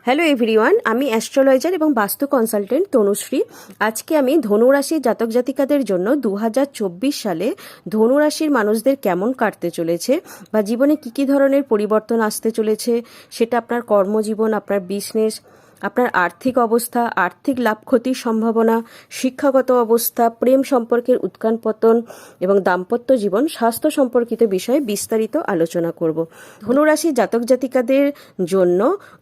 Hello everyone, আমি astrologer এবং বাস্তু কনসালটেন্ট তনুশ্রী। আজকে আমি ধনুরাশির জাতক জাতিকাদের জন্য 2024 সালে ধনুরাশির মানুষদের কেমন কাটতে চলেছে বা জীবনে কী কী ধরনের পরিবর্তন আসতে চলেছে, সেটা আপনার কর্মজীবন, আপনার বিজনেস, আপনার আর্থিক অবস্থা, আর্থিক লাভ ক্ষতির সম্ভাবনা, শিক্ষাগত অবস্থা, প্রেম সম্পর্কের উৎকান পতন এবং দাম্পত্য জীবন, স্বাস্থ্য সম্পর্কিত বিষয়ে বিস্তারিত আলোচনা করব। ধনুরাশির জাতক জাতিকাদের জন্য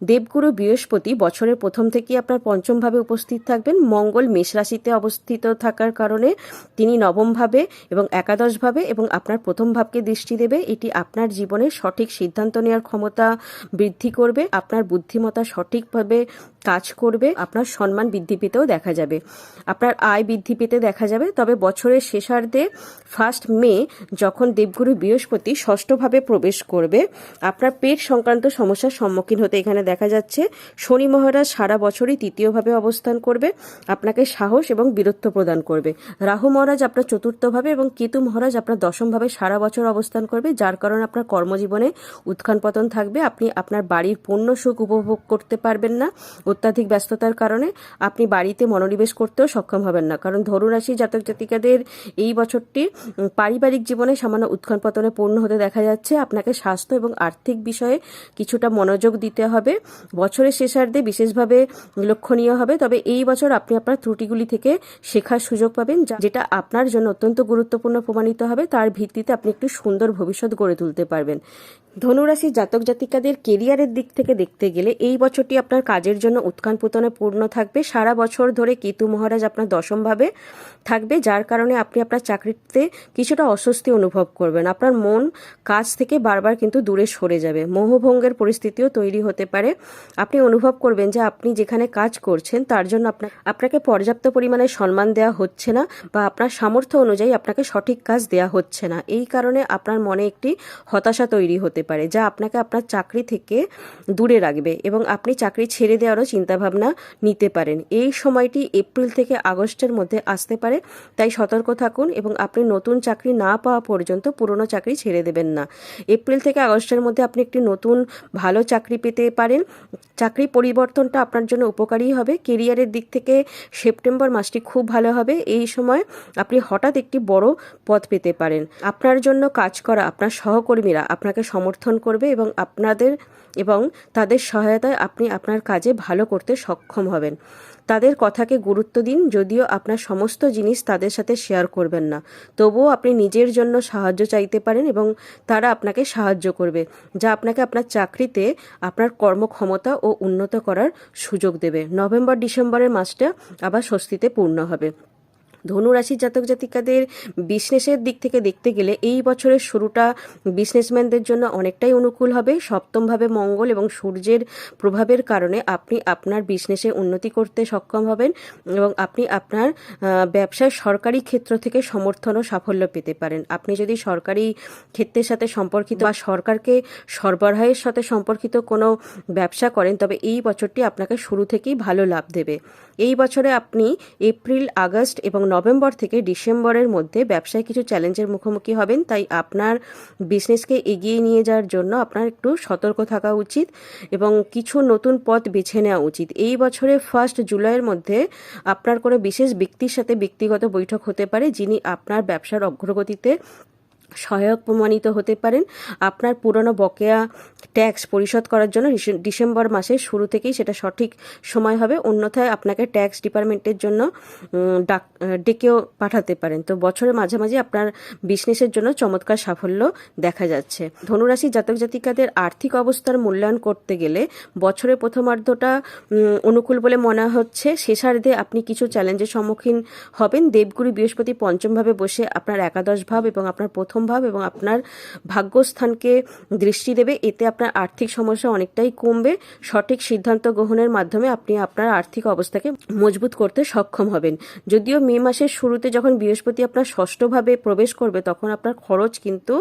দেবগুরু বৃহস্পতি বছরের প্রথম থেকেই আপনার পঞ্চম ভাবে উপস্থিত থাকবেন। মঙ্গল মেষ রাশিতে অবস্থিত থাকার কারণে তিনি নবম ভাবে এবং একাদশ ভাবে এবং আপনার প্রথম ভাবকে দৃষ্টি দেবে। এটি আপনার জীবনে সঠিক সিদ্ধান্ত নেওয়ার ক্ষমতা বৃদ্ধি করবে, আপনার বুদ্ধিমত্তা সঠিকভাবে কাজ করবে, আপনার সম্মান বৃদ্ধি পেতেও দেখা যাবে, আপনার আয় বৃদ্ধি পেতে দেখা যাবে। তবে বছরের শেষার্ধে 1 মে যখন দেবগুরু বৃহস্পতি ষষ্ঠভাবে প্রবেশ করবে, আপনার পেট সংক্রান্ত সমস্যার সম্মুখীন হতে এখানে দেখা যাচ্ছে। শনি মহারাজ সারা বছরই তৃতীয়ভাবে অবস্থান করবে, আপনাকে সাহস এবং বীরত্ব প্রদান করবে। রাহু মহারাজ আপনার চতুর্থভাবে এবং কেতু মহারাজ আপনার দশমভাবে সারা বছর অবস্থান করবে, যার কারণে আপনার কর্মজীবনে উত্থান পতন থাকবে। আপনি আপনার বাড়ির পূর্ণ সুখ উপভোগ করতে পারবেন না, অত্যাধিক ব্যস্ততার কারণে আপনি বাড়িতে মনোনিবেশ করতেও সক্ষম হবেন না। কারণ ধনুরাশি জাতক জাতিকাদের এই বছরটি পারিবারিক জীবনে সামান্য উত্থান পতনে পূর্ণ হতে দেখা যাচ্ছে। আপনাকে স্বাস্থ্য এবং আর্থিক বিষয়ে কিছুটা মনোযোগ দিতে হবে। বছরের শেষার্ধে বিশেষভাবে লক্ষণীয় হবে। তবে এই বছর আপনি আপনার ত্রুটিগুলি থেকে শেখার সুযোগ পাবেন, যেটা আপনার জন্য অত্যন্ত গুরুত্বপূর্ণ প্রমাণিত হবে। তার ভিত্তিতে আপনি একটি সুন্দর ভবিষ্যৎ গড়ে তুলতে পারবেন। ধনুরাশির জাতক জাতিকাদের কেরিয়ারের দিক থেকে দেখতে গেলে এই বছরটি আপনার কাজের জন্য উৎখান পতনে পূর্ণ থাকবে। সারা বছর ধরে কেতু মহারাজ আপনার দশমভাবে থাকবে, যার কারণে আপনি আপনার চাকরিতে কিছুটা অস্বস্তি অনুভব করবেন। আপনার মন কাজ থেকে বারবার কিন্তু দূরে সরে যাবে, মোহভঙ্গের পরিস্থিতিও তৈরি হতে পারে। আপনি অনুভব করবেন যে আপনি যেখানে কাজ করছেন তার জন্য আপনাকে পর্যাপ্ত পরিমাণে সম্মান দেওয়া হচ্ছে না বা আপনার সামর্থ্য অনুযায়ী আপনাকে সঠিক কাজ দেওয়া হচ্ছে না। এই কারণে আপনার মনে একটি হতাশা তৈরি হতে পারে, যা আপনাকে আপনার চাকরি থেকে দূরে রাখবে এবং আপনি চাকরি ছেড়ে দেওয়ারও চিন্তাভাবনা নিতে পারেন। এই সময়টি এপ্রিল থেকে আগস্টের মধ্যে আসতে পারে, তাই সতর্ক থাকুন এবং আপনি নতুন চাকরি না পাওয়া পর্যন্ত পুরনো চাকরি ছেড়ে দেবেন না। এপ্রিল থেকে আগস্টের মধ্যে আপনি একটি নতুন ভালো চাকরি পেতে পারেন। চাকরি পরিবর্তনটা আপনার জন্য উপকারী হবে। কেরিয়ারের দিক থেকে সেপ্টেম্বর মাসটি খুব ভালো হবে। এই সময় আপনি হঠাৎ একটি বড় পদ পেতে পারেন। আপনার জন্য কাজ করা আপনার সহকর্মীরা আপনাকে সমর্থন করবে এবং তাদের সহায়তায় আপনি আপনার কাজে ভালো করতে সক্ষম হবেন। তাদের কথাকে গুরুত্ব দিন, যদিও আপনার সমস্ত জিনিস তাদের সাথে শেয়ার করবেন না, তবুও আপনি নিজের জন্য সাহায্য চাইতে পারেন এবং তারা আপনাকে সাহায্য করবে, যা আপনাকে আপনার চাকরিতে আপনার কর্মক্ষমতা ও উন্নত করার সুযোগ দেবে। নভেম্বর ডিসেম্বরের মাসটা আবার স্বস্তিতে পূর্ণ হবে। ধনুরাশির জাতক জাতিকাদের বিজনেসের দিক থেকে দেখতে গেলে এই বছরের শুরুটা বিজনেসম্যানদের জন্য অনেকটাই অনুকূল হবে। সপ্তমভাবে মঙ্গল এবং সূর্যের প্রভাবের কারণে আপনি আপনার বিজনেসে উন্নতি করতে সক্ষম হবেন এবং আপনি আপনার ব্যবসায় সরকারি ক্ষেত্র থেকে সমর্থন ও সাফল্য পেতে পারেন। আপনি যদি সরকারি ক্ষেত্রের সাথে সম্পর্কিত বা সরকারকে সরবরাহের সাথে সম্পর্কিত কোনো ব্যবসা করেন, তবে এই বছরটি আপনাকে শুরু থেকেই ভালো লাভ দেবে। এই বছরে আপনি এপ্রিল, আগস্ট এবং নভেম্বর থেকে ডিসেম্বরের মধ্যে ব্যবসায় কিছু চ্যালেঞ্জের মুখোমুখি হবেন, তাই আপনার বিজনেসকে এগিয়ে নিয়ে যাওয়ার জন্য আপনার একটু সতর্ক থাকা উচিত এবং কিছু নতুন পথ বেছে নেওয়া উচিত। এই বছরে 1 জুলাইয়ের মধ্যে আপনার কোনো বিশেষ ব্যক্তির সাথে ব্যক্তিগত বৈঠক হতে পারে, যিনি আপনার ব্যবসার অগ্রগতিতে সহায়ক প্রমাণিত হতে পারেন। আপনার পুরনো বকেয়া ট্যাক্স পরিশোধ করার জন্য ডিসেম্বর মাসের শুরু থেকেই সেটা সঠিক সময় হবে, অন্যথায় আপনাকে ট্যাক্স ডিপার্টমেন্টের জন্য ডেকেও পাঠাতে পারেন। তো বছরের মাঝামাঝি আপনার বিজনেসের জন্য চমৎকার সাফল্য দেখা যাচ্ছে। ধনুরাশি জাতক জাতিকাদের আর্থিক অবস্থার মূল্যায়ন করতে গেলে বছরের প্রথমার্ধটা অনুকূল বলে মনে হচ্ছে। শেষার্ধে আপনি কিছু চ্যালেঞ্জের সম্মুখীন হবেন। দেবগুরু বৃহস্পতি পঞ্চমভাবে বসে আপনার একাদশ ভাব এবং আপনার প্রথম ভাব এবং আপনার ভাগ্যস্থানকে দৃষ্টি দেবে। এতে আপনার আর্থিক সমস্যা অনেকটাই কমবে। সঠিক সিদ্ধান্ত গ্রহণের মাধ্যমে আপনি আপনার আর্থিক অবস্থাকে মজবুত করতে সক্ষম হবেন। যদিও মে মাসের শুরুতে যখন বৃহস্পতি আপনার ষষ্ঠভাবে প্রবেশ করবে, তখন আপনার খরচ কিন্তু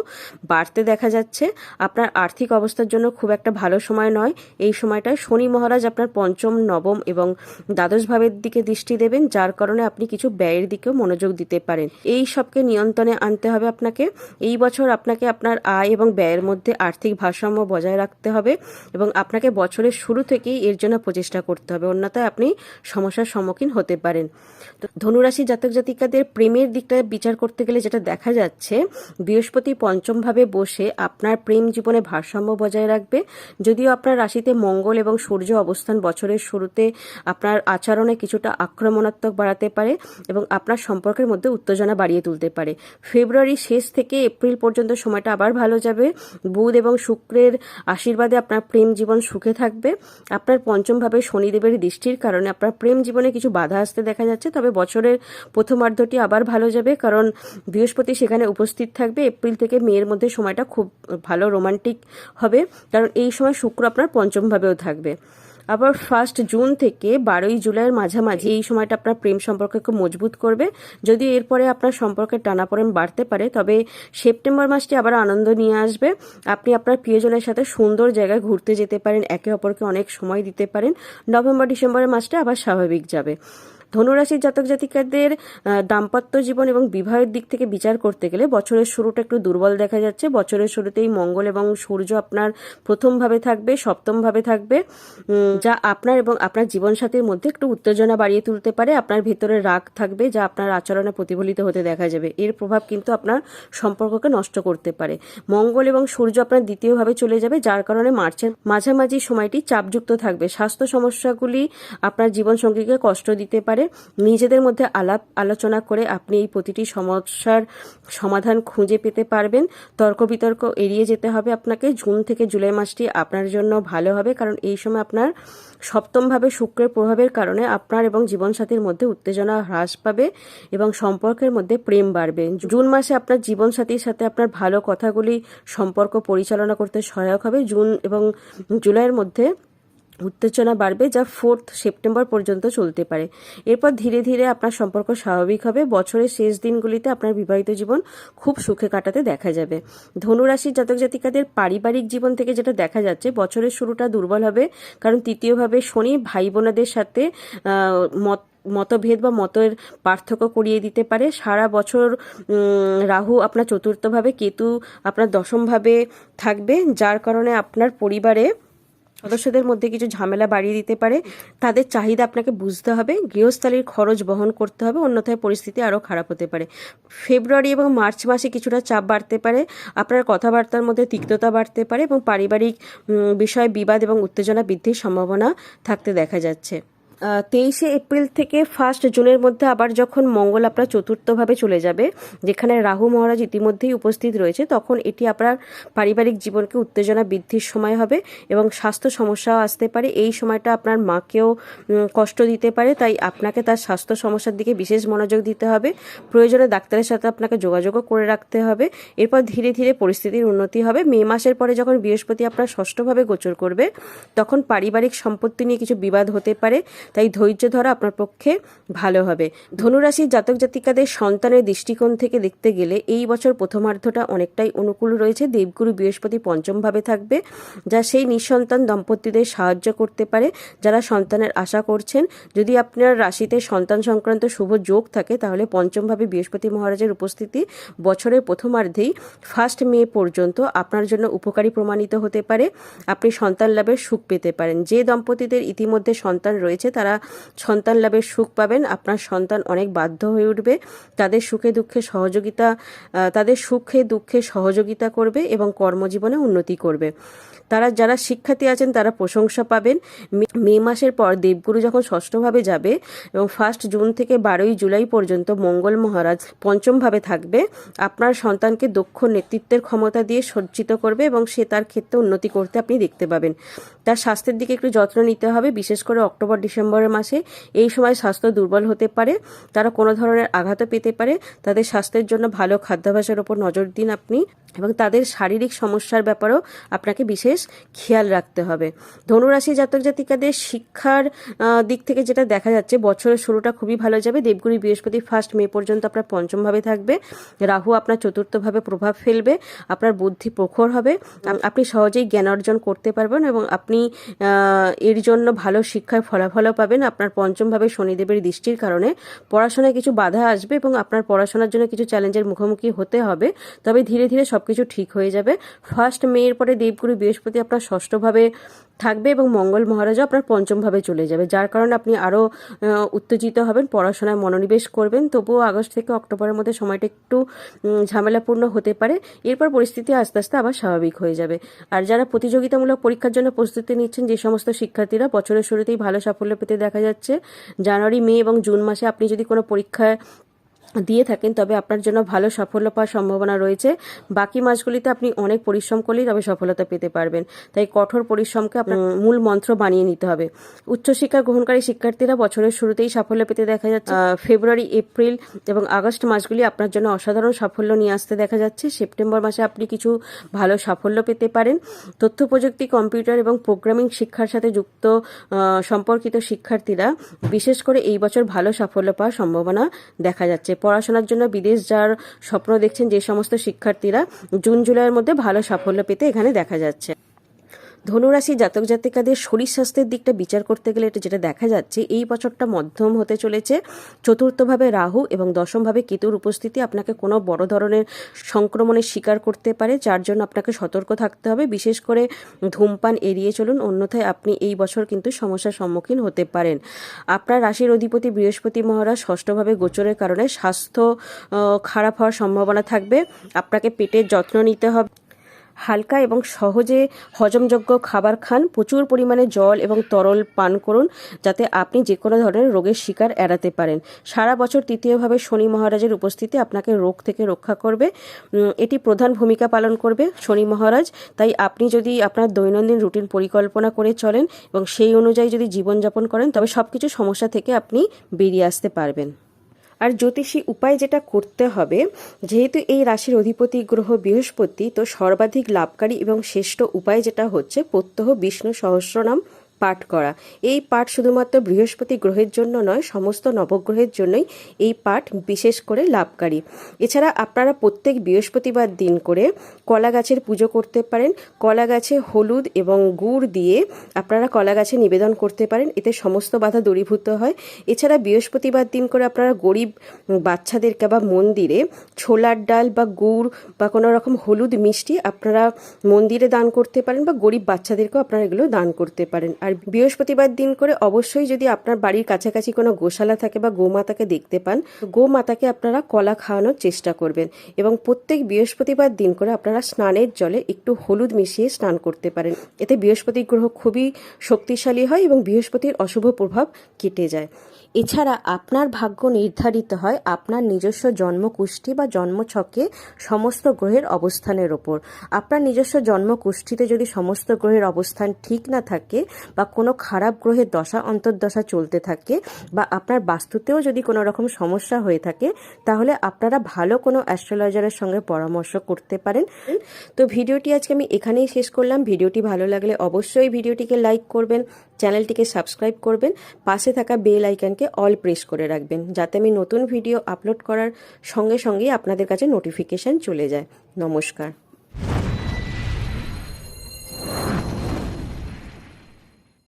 বাড়তে দেখা যাচ্ছে। আপনার আর্থিক অবস্থার জন্য খুব একটা ভালো সময় নয়। এই সময়টায় শনি মহারাজ আপনার পঞ্চম, নবম এবং দ্বাদশ ভাবের দিকে দৃষ্টি দেবেন, যার কারণে আপনি কিছু ব্যয়ের দিকেও মনোযোগ দিতে পারেন। এই সবকে নিয়ন্ত্রণে আনতে হবে আপনাকে। এই বছর আপনাকে আপনার আয় এবং ব্যয়ের মধ্যে আর্থিক ভারসাম্য বজায় রাখতে হবে এবং আপনাকে বছরের শুরু থেকেই এর জন্য প্রচেষ্টা করতে হবে, অন্যথায় আপনি সমস্যার সম্মুখীন হতে পারেন। তো ধনুরাশি জাতক জাতিকাদের প্রেমের দিকটা বিচার করতে গেলে যেটা দেখা যাচ্ছে, বৃহস্পতি পঞ্চম ভাবে বসে আপনার প্রেম জীবনে ভারসাম্য বজায় রাখবে। যদিও আপনার রাশিতে মঙ্গল এবং সূর্য অবস্থান বছরের শুরুতে আপনার আচরণে কিছুটা আক্রমণাত্মক বাড়াতে পারে এবং আপনার সম্পর্কের মধ্যে উত্তেজনা বাড়িয়ে তুলতে পারে। ফেব্রুয়ারি শেষ থেকে এপ্রিল পর্যন্ত সময়টা আবার ভালো যাবে। বুধ এবং শুক্রের আশীর্বাদে আপনার প্রেম জীবন সুখে থাকবে। আপনার পঞ্চম ভাবে শনিদেবের দৃষ্টির কারণে আপনার প্রেম জীবনে কিছু বাধা আসতে দেখা যাচ্ছে, তবে বছরের প্রথমার্ধটি আবার ভালো যাবে, কারণ বৃহস্পতি সেখানে উপস্থিত থাকবে। এপ্রিল থেকে মের মধ্যে সময়টা খুব ভালো রোমান্টিক হবে, কারণ এই সময় শুক্র আপনার পঞ্চম ভাবেও থাকবে। আবার 1 জুন থেকে 12 জুলাইয়ের মাঝামাঝি এই সময়টা আপনার প্রেম সম্পর্ক খুব মজবুত করবে। যদিও এরপরে আপনার সম্পর্কের টানাপোড়েন বাড়তে পারে, তবে সেপ্টেম্বর মাসটি আবার আনন্দ নিয়ে আসবে। আপনি আপনার প্রিয়জনের সাথে সুন্দর জায়গায় ঘুরতে যেতে পারেন, একে অপরকে অনেক সময় দিতে পারেন। নভেম্বর ডিসেম্বরের মাসটা আবার স্বাভাবিক যাবে। ধনুরাশির জাতক জাতিকাদের দাম্পত্য জীবন এবং বিবাহের দিক থেকে বিচার করতে গেলে বছরের শুরুটা একটু দুর্বল দেখা যাচ্ছে। বছরের শুরুতেই মঙ্গল এবং সূর্য আপনার প্রথম ভাবে থাকবে, সপ্তম ভাবে থাকবে, যা আপনার এবং আপনার জীবনসাথীর মধ্যে একটু উত্তেজনা বাড়িয়ে তুলতে পারে। আপনার ভেতরে রাগ থাকবে, যা আপনার আচরণে প্রতিফলিত হতে দেখা যাবে। এর প্রভাব কিন্তু আপনার সম্পর্ককে নষ্ট করতে পারে। মঙ্গল এবং সূর্য আপনার দ্বিতীয়ভাবে চলে যাবে, যার কারণে মার্চের মাঝামাঝি সময়টি চাপযুক্ত থাকবে। স্বাস্থ্য সমস্যাগুলি আপনার জীবনসঙ্গীকে কষ্ট দিতে পারে। নিজেদের মধ্যে আলাপ আলোচনা করে আপনি এই প্রতিটি সমস্যার সমাধান খুঁজে পেতে পারবেন। তর্ক বিতর্ক এড়িয়ে যেতে হবে আপনাকে। জুন থেকে জুলাই মাসটি আপনার জন্য ভালো হবে, কারণ এই সময় আপনার সপ্তমভাবে শুক্রের প্রভাবের কারণে আপনার এবং জীবনসাথীর মধ্যে উত্তেজনা হ্রাস পাবে এবং সম্পর্কের মধ্যে প্রেম বাড়বে। জুন মাসে আপনার জীবনসাথীর সাথে আপনার ভালো কথাগুলি সম্পর্ক পরিচালনা করতে সহায়ক হবে। জুন এবং জুলাইয়ের মধ্যে উত্তেজনা বাড়বে, যা 4 সেপ্টেম্বর পর্যন্ত চলতে পারে। এরপর ধীরে ধীরে আপনার সম্পর্ক স্বাভাবিক হবে। বছরের শেষ দিনগুলিতে আপনার বিবাহিত জীবন খুব সুখে কাটাতে দেখা যাবে। ধনুরাশির জাতক জাতিকাদের পারিবারিক জীবন থেকে যেটা দেখা যাচ্ছে, বছরের শুরুটা দুর্বল হবে, কারণ তৃতীয়ভাবে শনি ভাই বোনেদের সাথে মতভেদ বা মতের পার্থক্য করিয়ে দিতে পারে। সারা বছর রাহু আপনার চতুর্থভাবে, কেতু আপনার দশমভাবে থাকবে, যার কারণে আপনার পরিবারে সদস্যদের মধ্যে কিছু ঝামেলা বাড়িয়ে দিতে পারে। তাদের চাহিদা আপনাকে বুঝতে হবে, গৃহস্থালির খরচ বহন করতে হবে, অন্যথায় পরিস্থিতি আরও খারাপ হতে পারে। ফেব্রুয়ারি এবং মার্চ মাসে কিছুটা চাপ বাড়তে পারে, আপনার কথাবার্তার মধ্যে তিক্ততা বাড়তে পারে এবং পারিবারিক বিষয়ে বিবাদ এবং উত্তেজনা বৃদ্ধির সম্ভাবনা থাকতে দেখা যাচ্ছে। 23 এপ্রিল থেকে 1 জুনের মধ্যে আবার যখন মঙ্গল আপনার চতুর্থভাবে চলে যাবে, যেখানে রাহু মহারাজ ইতিমধ্যেই উপস্থিত রয়েছে, তখন এটি আপনার পারিবারিক জীবনকে উত্তেজনা বৃদ্ধির সময় হবে এবং স্বাস্থ্য সমস্যাও আসতে পারে। এই সময়টা আপনার মাকেও কষ্ট দিতে পারে, তাই আপনাকে তার স্বাস্থ্য সমস্যার দিকে বিশেষ মনোযোগ দিতে হবে। প্রয়োজনে ডাক্তারের সাথে আপনাকে যোগাযোগও করে রাখতে হবে। এরপর ধীরে ধীরে পরিস্থিতির উন্নতি হবে। মে মাসের পরে যখন বৃহস্পতি আপনার ষষ্ঠভাবে গোচর করবে, তখন পারিবারিক সম্পত্তি নিয়ে কিছু বিবাদ হতে পারে, তাই ধৈর্য ধরা আপনার পক্ষে ভালো হবে। ধনুরাশির জাতক জাতিকাদের সন্তানের দৃষ্টিকোণ থেকে দেখতে গেলে এই বছর প্রথমার্ধটা অনেকটাই অনুকূল রয়েছে। দেবগুরু বৃহস্পতি পঞ্চমভাবে থাকবে, যা সেই নিঃসন্তান দম্পতিদের সাহায্য করতে পারে যারা সন্তানের আশা করছেন। যদি আপনার রাশিতে সন্তান সংক্রান্ত শুভ যোগ থাকে, তাহলে পঞ্চমভাবে বৃহস্পতি মহারাজের উপস্থিতি বছরের প্রথমার্ধেই 1 মে পর্যন্ত আপনার জন্য উপকারী প্রমাণিত হতে পারে। আপনি সন্তান লাভের সুখ পেতে পারেন। যে দম্পতিদের ইতিমধ্যে সন্তান রয়েছে, তারা সন্তান লাভের সুখ পাবেন। আপনার সন্তান অনেক বাধ্য হয়ে উঠবে, তাদের সুখে দুঃখে সহযোগিতা করবে এবং কর্মজীবনে উন্নতি করবে। যারা শিক্ষার্থী আছেন তারা প্রশংসা পাবেন। মে মাসের পর দেবগুরু যখন ষষ্ঠভাবে যাবে এবং 1 জুন থেকে 12 জুলাই পর্যন্ত মঙ্গল মহারাজ পঞ্চমভাবে থাকবে, আপনার সন্তানকে দক্ষ নেতৃত্বের ক্ষমতা দিয়ে সজ্জিত করবে এবং সে তার ক্ষেত্রে উন্নতি করতে আপনি দেখতে পাবেন। তার স্বাস্থ্যের দিকে একটু যত্ন নিতে হবে, বিশেষ করে অক্টোবর ডিসেম্বরের মাসে। এই সময় স্বাস্থ্য দুর্বল হতে পারে, তারা কোনো ধরনের আঘাতও পেতে পারে। তাদের স্বাস্থ্যের জন্য ভালো খাদ্যাভ্যাসের ওপর নজর দিন আপনি, এবং তাদের শারীরিক সমস্যার ব্যাপারেও আপনাকে বিশেষ খেয়াল রাখতে হবে। ধনুরাশি জাতক জাতিকাদের শিক্ষার দিক থেকে যেটা দেখা যাচ্ছে, বছরের শুরুটা খুবই ভালো যাবে। দেবগুরু বৃহস্পতি 1 মে পর্যন্ত আপনার পঞ্চমভাবে থাকবে। রাহু আপনার চতুর্থভাবে প্রভাব ফেলবে। আপনার বুদ্ধি প্রখর হবে। আপনি সহজেই জ্ঞান অর্জন করতে পারবেন এবং আপনি এর জন্য ভালো শিক্ষার ফলাফলও পাবেন। আপনার পঞ্চমভাবে শনিদেবের দৃষ্টির কারণে পড়াশোনায় কিছু বাধা আসবে এবং আপনার পড়াশোনার জন্য কিছু চ্যালেঞ্জের মুখোমুখি হতে হবে, তবে ধীরে ধীরে সবকিছু ঠিক হয়ে যাবে। 1 মে এর পরে দেবগুরু বৃহস্পতি আপনার ষষ্ঠভাবে থাকবে এবং মঙ্গল মহারাজও আপনার পঞ্চমভাবে চলে যাবে, যার কারণে আপনি আরও উত্তেজিত হবেন, পড়াশোনায় মনোনিবেশ করবেন। তবুও আগস্ট থেকে অক্টোবরের মধ্যে সময়টা একটু ঝামেলাপূর্ণ হতে পারে। এরপর পরিস্থিতি আস্তে আস্তে আবার স্বাভাবিক হয়ে যাবে। আর যারা প্রতিযোগিতামূলক পরীক্ষার জন্য প্রস্তুতি নিচ্ছেন, যে সমস্ত শিক্ষার্থীরা, বছরের শুরুতেই ভালো সাফল্য পেতে দেখা যাচ্ছে। জানুয়ারি, মে এবং জুন মাসে আপনি যদি কোনো পরীক্ষায় দিয়ে থাকেন তবে আপনার জন্য ভালো সাফল্য পাওয়ার সম্ভাবনা রয়েছে। বাকি মাসগুলিতে আপনি অনেক পরিশ্রম করলেই তবে সফলতা পেতে পারবেন, তাই কঠোর পরিশ্রমকে আপনার মূল মন্ত্র বানিয়ে নিতে হবে। উচ্চশিক্ষা গ্রহণকারী শিক্ষার্থীরা বছরের শুরুতেই সাফল্য পেতে দেখা যাচ্ছে। ফেব্রুয়ারি, এপ্রিল এবং আগস্ট মাসগুলি আপনার জন্য অসাধারণ সাফল্য নিয়ে আসতে দেখা যাচ্ছে। সেপ্টেম্বর মাসে আপনি কিছু ভালো সাফল্য পেতে পারেন। তথ্য প্রযুক্তি, কম্পিউটার এবং প্রোগ্রামিং শিক্ষার সাথে যুক্ত সম্পর্কিত শিক্ষার্থীরা বিশেষ করে এই বছর ভালো সাফল্য পাওয়ার সম্ভাবনা দেখা যাচ্ছে। পড়াশোনার জন্য বিদেশ যাওয়ার স্বপ্ন দেখছেন যে সমস্ত শিক্ষার্থীরা, জুন জুলাইয়ের মধ্যে ভালো সাফল্য পেতে এখানে দেখা যাচ্ছে। ধনুরাশি জাতক জাতিকাদের শরীর স্বাস্থ্যের দিকটা বিচার করতে গেলে এটা যেটা দেখা যাচ্ছে, এই বছরটা মধ্যম হতে চলেছে। চতুর্থভাবে রাহু এবং দশমভাবে কেতুর উপস্থিতি আপনাকে কোনো বড় ধরনের সংক্রমণের শিকার করতে পারে, যার জন্য আপনাকে সতর্ক থাকতে হবে। বিশেষ করে ধূমপান এড়িয়ে চলুন, অন্যথায় আপনি এই বছর কিন্তু সমস্যার সম্মুখীন হতে পারেন। আপনার রাশির অধিপতি বৃহস্পতি মহারাজ ষষ্ঠভাবে গোচরের কারণে স্বাস্থ্য খারাপ হওয়ার সম্ভাবনা থাকবে। আপনাকে পেটের যত্ন নিতে হবে। হালকা এবং সহজে হজমযোগ্য খাবার খান। প্রচুর পরিমাণে জল এবং তরল পান করুন, যাতে আপনি যে কোনো ধরনের রোগের শিকার এড়াতে পারেন। সারা বছর তৃতীয়ভাবে শনি মহারাজের উপস্থিতি আপনাকে রোগ থেকে রক্ষা করবে। এটি প্রধান ভূমিকা পালন করবে শনি মহারাজ। তাই আপনি যদি আপনার দৈনন্দিন রুটিন পরিকল্পনা করে চলেন এবং সেই অনুযায়ী যদি জীবনযাপন করেন, তবে সব কিছু সমস্যা থেকে আপনি বেরিয়ে আসতে পারবেন। আর জ্যোতিষী উপায় যেটা করতে হবে, যেহেতু এই রাশির অধিপতি গ্রহ বৃহস্পতি, তো সর্বাধিক লাভকারী এবং শ্রেষ্ঠ উপায় যেটা হচ্ছে প্রত্যহ বিষ্ণু সহস্রনাম পাঠ করা। এই পাঠ শুধুমাত্র বৃহস্পতি গ্রহের জন্য নয়, সমস্ত নবগ্রহের জন্যই এই পাঠ বিশেষ করে লাভকারী। এছাড়া আপনারা প্রত্যেক বৃহস্পতিবার দিন করে কলা গাছের পুজো করতে পারেন। কলা গাছে হলুদ এবং গুড় দিয়ে আপনারা কলা গাছে নিবেদন করতে পারেন, এতে সমস্ত বাধা দূরীভূত হয়। এছাড়া বৃহস্পতিবার দিন করে আপনারা গরিব বাচ্চাদেরকে বা মন্দিরে ছোলার ডাল বা গুড় বা কোনো রকম হলুদ মিষ্টি আপনারা মন্দিরে দান করতে পারেন, বা গরিব বাচ্চাদেরকেও আপনারা এগুলো দান করতে পারেন। আর বৃহস্পতিবার দিন করে অবশ্যই যদি আপনার বাড়ির কাছাকাছি কোনো গোশালা থাকে বা গোমাতাকে দেখতে পান, গোমাতাকে আপনারা কলা খাওয়ানোর চেষ্টা করবেন। এবং প্রত্যেক বৃহস্পতিবার দিন করে আপনারা স্নানের জলে একটু হলুদ মিশিয়ে স্নান করতে পারেন, এতে বৃহস্পতি গ্রহ খুবই শক্তিশালী হয় এবং বৃহস্পতির অশুভ প্রভাব কেটে যায়। এছাড়া আপনার ভাগ্য নির্ধারিত হয় আপনার নিজস্ব জন্মকুষ্ঠি বা জন্মছকে সমস্ত গ্রহের অবস্থানের ওপর। আপনার নিজস্ব জন্মকুষ্ঠিতে যদি সমস্ত গ্রহের অবস্থান ঠিক না থাকে বা কোনো খারাপ গ্রহের দশা অন্তর্দশা চলতে থাকে, বা আপনার বাস্তুতেও যদি কোনো রকম সমস্যা হয়ে থাকে, তাহলে আপনারা ভালো কোনো অ্যাস্ট্রোলজারের সঙ্গে পরামর্শ করতে পারেন। তো ভিডিওটি আজকে আমি এখানেই শেষ করলাম। ভিডিওটি ভালো লাগলে অবশ্যই ভিডিওটিকে লাইক করবেন, চ্যানেলটিকে সাবস্ক্রাইব করবেন, পাশে থাকা বেল আইকনকে অল প্রেস করে রাখবেন, যাতে আমি নতুন ভিডিও আপলোড করার সঙ্গে সঙ্গেই আপনাদের কাছে নোটিফিকেশান চলে যায়। নমস্কার।